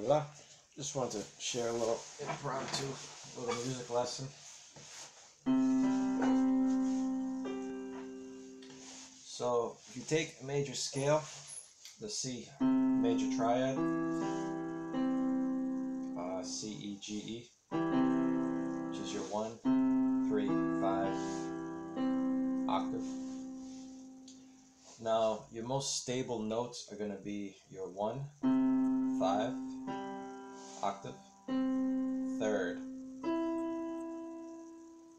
la. Just wanted to share a little impromptu, little music lesson. So if you take a major scale, the C major triad, C, E, G, E, which is your 1, 3, 5 octave. Now your most stable notes are going to be your 1, 5 octave, 3rd,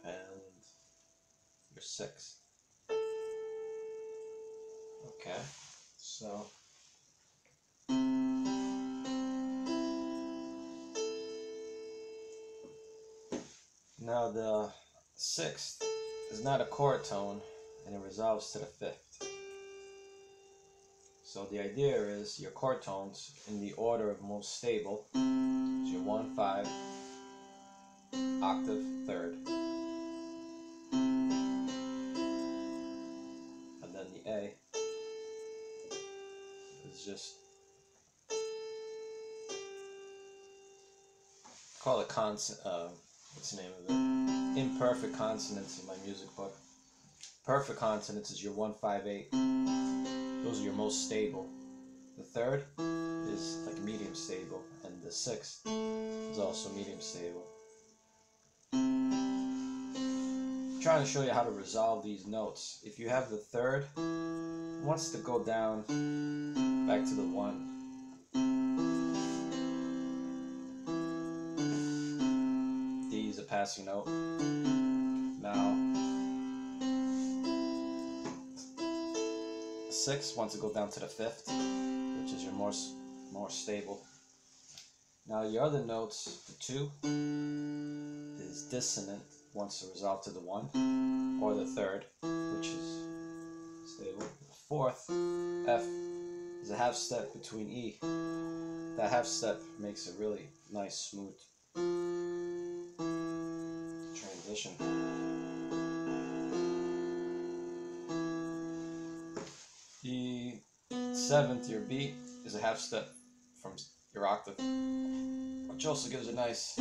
and your 6th. Okay, so now the 6th is not a chord tone and it resolves to the 5th. So the idea is your chord tones in the order of most stable is your 1, 5 octave, 3rd, and then the A is just, call it what's the name of it? Imperfect consonants in my music book. Perfect consonants is your 1, 5, 8. Those are your most stable. The 3rd is like medium stable, and the 6th is also medium stable. I'm trying to show you how to resolve these notes. If you have the 3rd, it wants to go down back to the 1. D is a passing note. Now 6 wants to go down to the 5th, which is your more stable. Now your other notes, the 2 is dissonant, wants to resolve to the 1, or the 3rd, which is stable. The 4th, F, is a half step between E. That half step makes a really nice, smooth transition. The 7th, your B, is a half step from your octave, which also gives a nice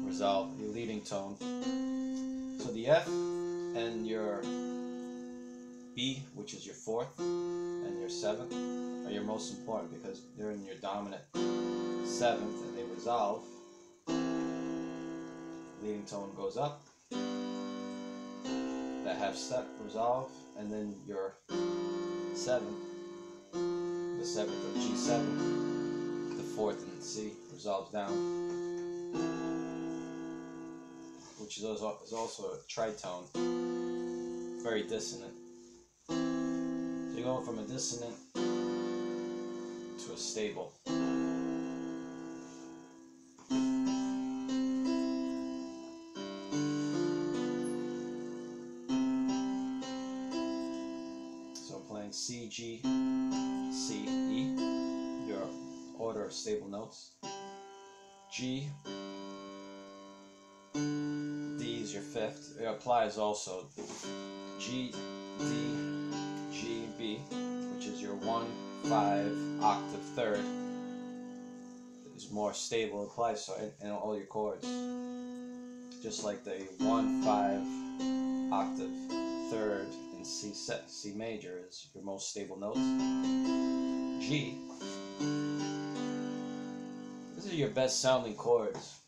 resolve, your leading tone. So the F and your B, which is your 4th, and your 7th are your most important because they're in your dominant 7th and they resolve. Leading tone goes up, that half step resolve, and then your 7th, the 7th of G7, the 4th in C resolves down, which is also a tritone, very dissonant. So you're going from a dissonant to a stable. C, G, C, E, your order of stable notes. G, D is your 5th. It applies also. G, D, G, B, which is your 1, 5 octave 3rd, is more stable. It applies so in all your chords. Just like the 1, 5 octave 3rd in C major is your most stable notes. G, these are your best sounding chords.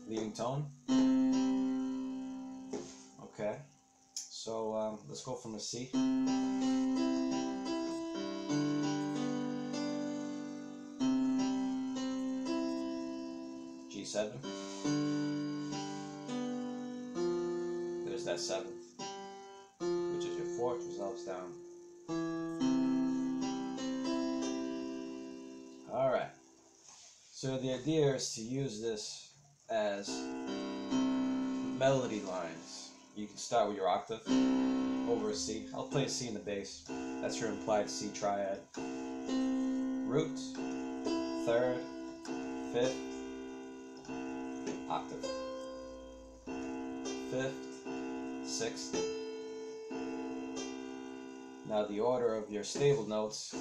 Leading tone. Okay, so let's go from a C. G7. There's that 7th, which is your 4th, resolves down. Alright, so the idea is to use this as melody lines. You can start with your octave over a C. I'll play a C in the bass. That's your implied C triad. Root, 3rd, 5th, octave. 5th, 6th, Now the order of your stable notes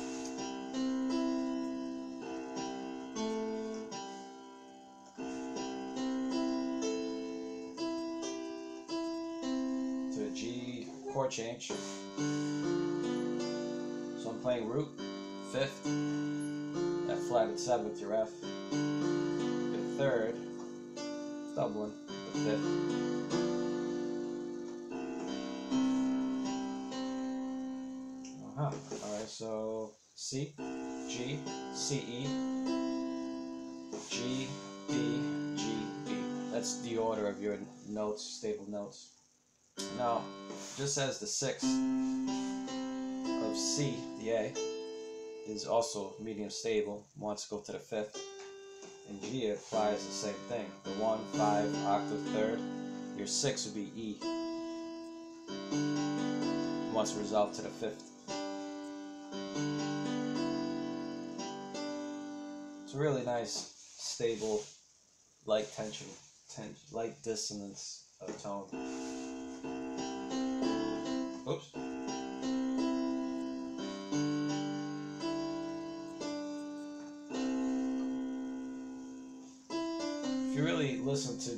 to a G chord change. So I'm playing root, 5th, F flatted 7th, your F, your 3rd, doubling, the 5th, alright, so C, G, C, E, G, D, G, B. That's the order of your notes, stable notes. Now, just as the 6th of C, the A, is also medium stable, wants to go to the 5th, and G applies the same thing. The 1, 5, octave 3rd, your 6 would be E, wants to resolve to the 5th. It's a really nice, stable, light tension, light dissonance of tone. Oops. If you really listen to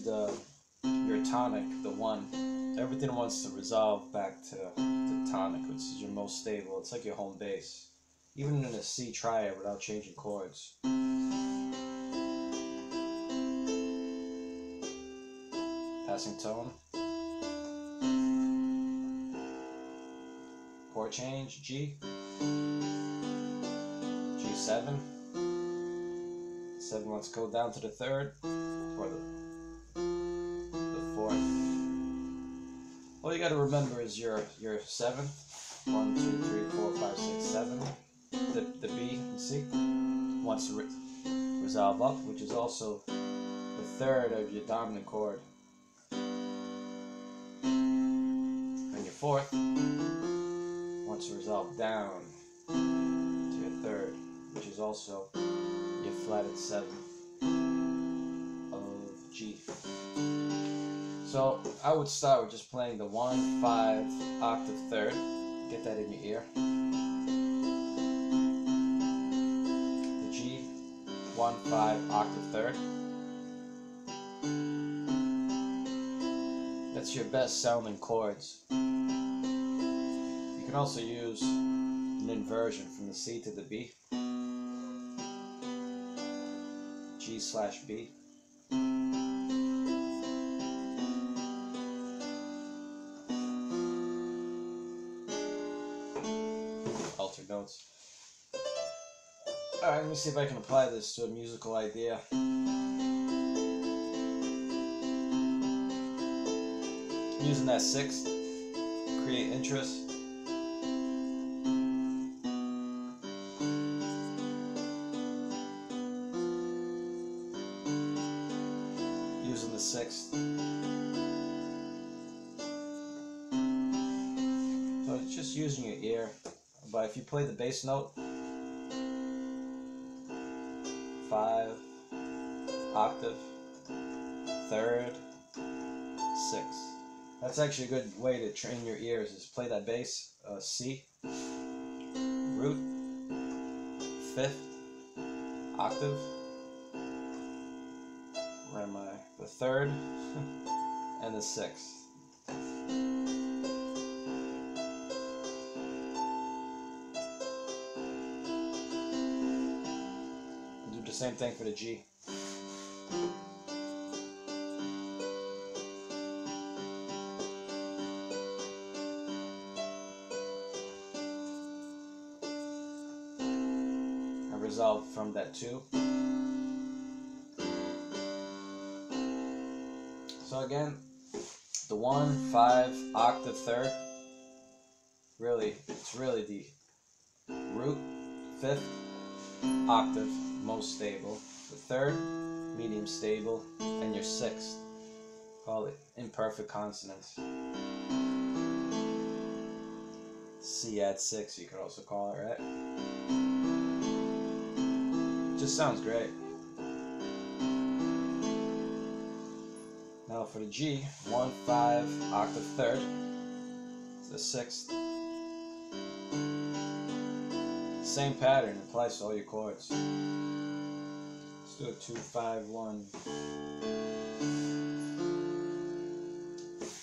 your tonic, the 1, everything wants to resolve back to the tonic, which is your most stable. It's like your home base. Even in a C triad without changing chords. Passing tone. Chord change, G. G7. 7 wants to go down to the 3rd, or the 4th. All you gotta remember is your 7th. 1, 2, 3, 4, 5, 6, 7. The B and C wants to resolve up, which is also the 3rd of your dominant chord. And your 4th wants to resolve down to your 3rd, which is also your flatted 7th of G. So I would start with just playing the 1, 5, octave 3rd. Get that in your ear. The G, 1, 5, octave 3rd. That's your best sounding chords. You can also use an inversion from the C to the B. G/B. Alter notes. Alright, let me see if I can apply this to a musical idea. Using that 6th, create interest. Using the 6th. So it's just using your ear. But if you play the bass note, 5, octave, 3rd, 6. That's actually a good way to train your ears, is play that bass, C, root, 5th, octave, where am I? The 3rd, and the 6th. Do the same thing for the G. Resolve from that 2. So again, the 1, 5, octave 3rd, it's really the root, 5th, octave, most stable, the 3rd, medium stable, and your 6th, call it imperfect consonants. C add 6, you could also call it, right? Just sounds great. Now for the G, 1, 5, octave 3rd, it's the 6th, Same pattern applies to all your chords. Let's do a 2, 5, 1.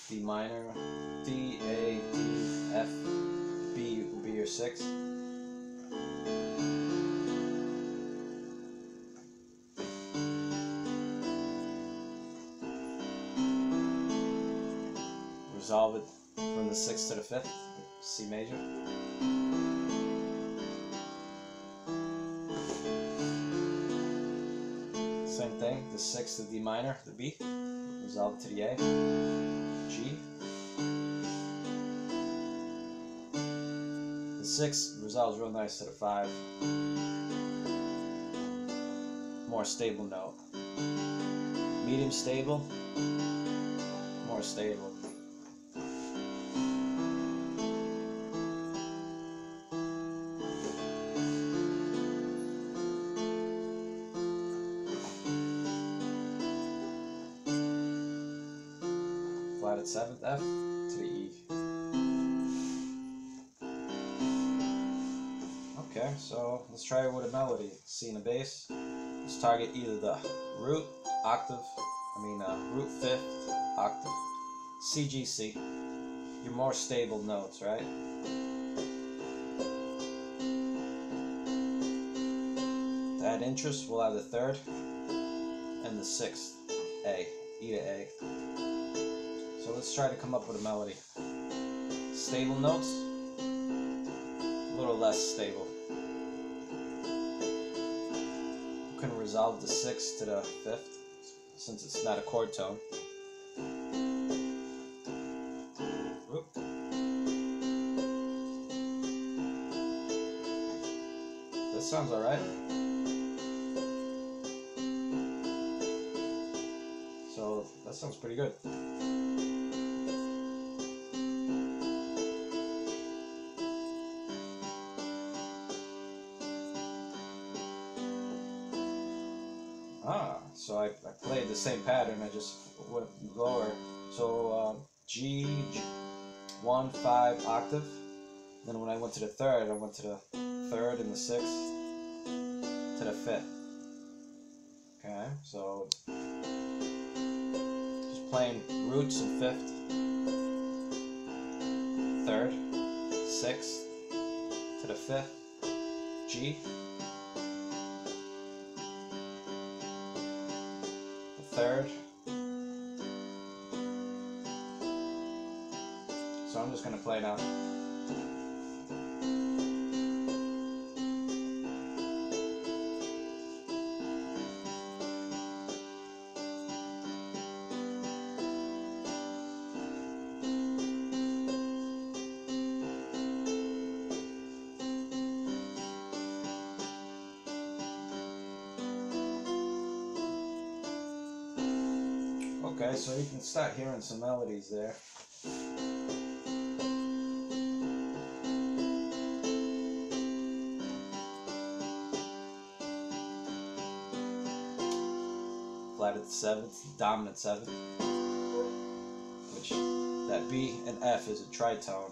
D minor, D, A, D, F, B will be your 6th. Resolve it from the 6th to the 5th, C major. Same thing, the 6th to D minor, the B. Resolve it to the A, G. The 6th resolves real nice to the 5. More stable note. Medium stable, more stable. Flat at 7th, F to the E. Okay, so let's try it with a melody. C and a bass. Let's target either the root octave, root 5th octave, C, G, C. Your more stable notes, right? To add interest, we'll have the 3rd and the 6th, A, E to A. So let's try to come up with a melody. Stable notes, a little less stable. We can resolve the 6th to the 5th since it's not a chord tone. Whoop. This sounds alright. So that sounds pretty good. So I played the same pattern, I just went lower. So G, 1, 5 octave. Then when I went to the 3rd, I went to the 3rd and the 6th to the 5th. Okay, so just playing roots and 5th, 3rd, 6th to the 5th, G. 3rd. So I'm just going to play now. Okay, so you can start hearing some melodies there. Flat at the 7th, dominant 7th, which that B and F is a tritone.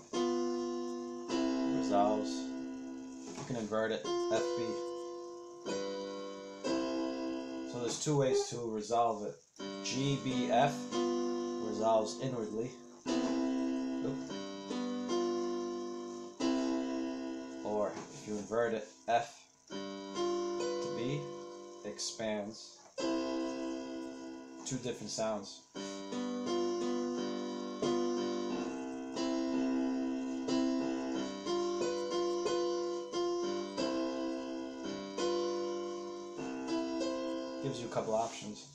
Resolves. You can invert it, F, B. So there's two ways to resolve it. G, B, F resolves inwardly. Oop. Or if you invert it, F to B expands. Two different sounds. Gives you a couple options.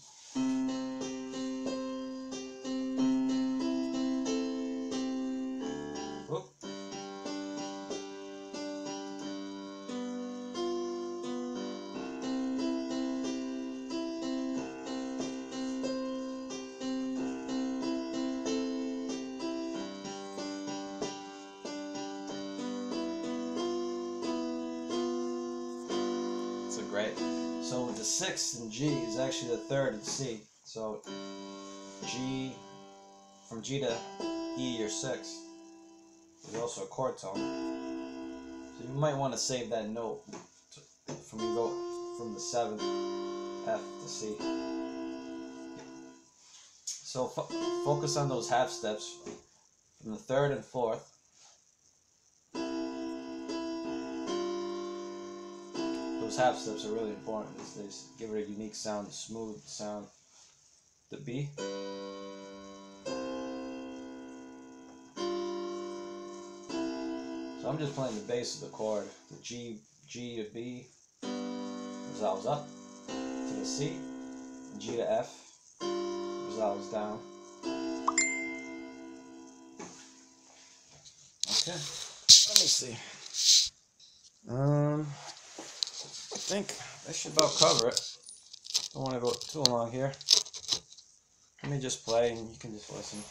Whoop. It's a great. So with the 6th in G is actually the 3rd in C. So G, from G to E, your 6th, is also a chord tone. So you might want to save that note from the 7th F to C. So focus on those half steps from the 3rd and 4th. Those half steps are really important. They give it a unique sound, a smooth sound. The B. So I'm just playing the bass of the chord. The G to B, resolves up, to the C, G to F, resolves down. Okay, let me see. I think that should about cover it. Don't want to go too long here. Let me just play and you can just listen.